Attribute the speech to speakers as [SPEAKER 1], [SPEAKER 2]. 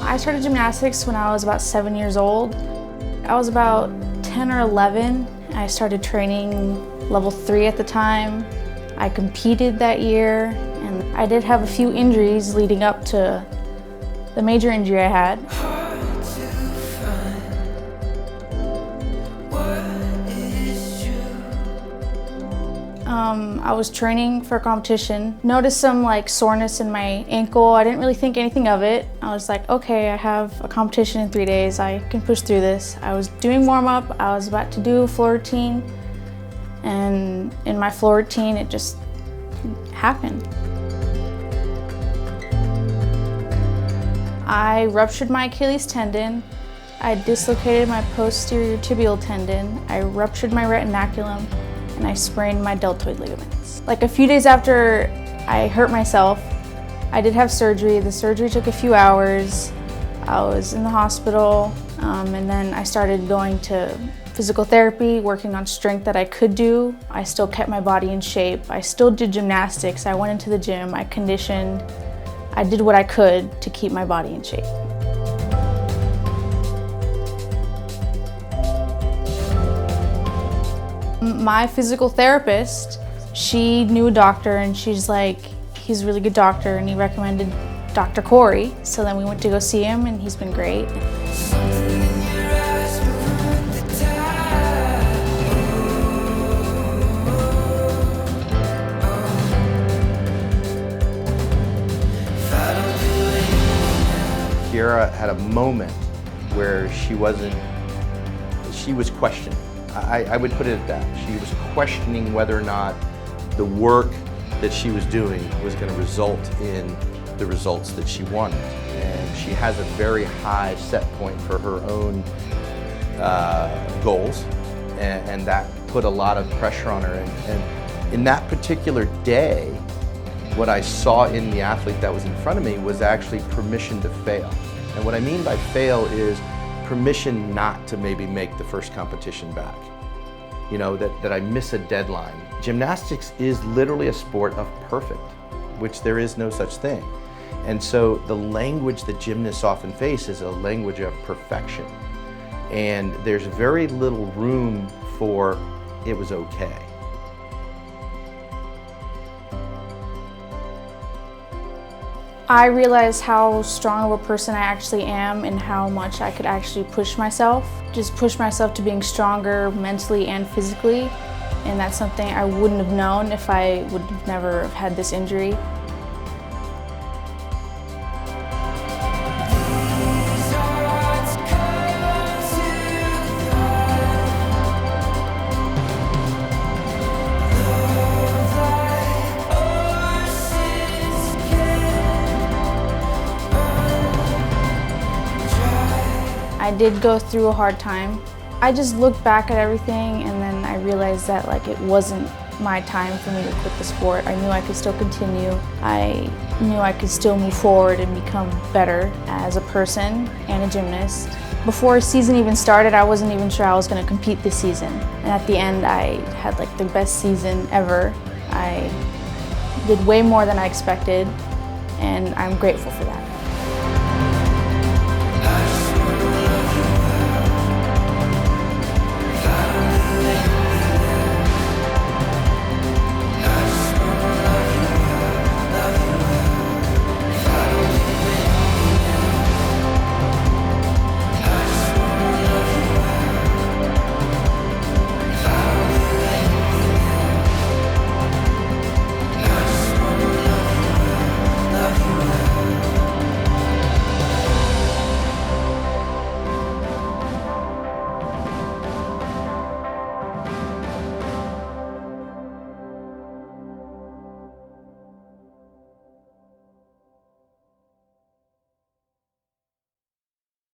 [SPEAKER 1] I started gymnastics when I was about 7 years old. I was about 10 or 11. I started training level 3 at the time. I competed that year, and I did have a few injuries leading up to the major injury I had. I was training for a competition. Noticed some soreness in my ankle. I didn't really think anything of it. I was like, okay, I have a competition in 3 days. I can push through this. I was doing warm-up. I was about to do a floor routine. And in my floor routine, it just happened. I ruptured my Achilles tendon. I dislocated my posterior tibial tendon. I ruptured my retinaculum, and I sprained my deltoid ligaments. A few days after I hurt myself, I did have surgery. The surgery took a few hours. I was in the hospital, and then I started going to physical therapy, working on strength that I could do. I still kept my body in shape. I still did gymnastics. I went into the gym, I conditioned. I did what I could to keep my body in shape. My physical therapist, she knew a doctor, and she's like, he's a really good doctor, and he recommended Dr. Cory. So then we went to go see him, and he's been great.
[SPEAKER 2] Kiara had a moment where she was questioning. I would put it at that. She was questioning whether or not the work that she was doing was going to result in the results that she wanted. And she has a very high set point for her own goals, and that put a lot of pressure on her. And in that particular day, what I saw in the athlete that was in front of me was actually permission to fail. And what I mean by fail is permission not to maybe make the first competition back. You know, that I miss a deadline. Gymnastics is literally a sport of perfect, which there is no such thing. And so the language that gymnasts often face is a language of perfection. And there's very little room for it was okay.
[SPEAKER 1] I realized how strong of a person I actually am and how much I could actually push myself. Just push myself to being stronger mentally and physically. And that's something I wouldn't have known if I would have never have had this injury. I did go through a hard time. I just looked back at everything, and then I realized that it wasn't my time for me to quit the sport. I knew I could still continue. I knew I could still move forward and become better as a person and a gymnast. Before the season even started, I wasn't even sure I was going to compete this season. And at the end, I had the best season ever. I did way more than I expected, and I'm grateful for that.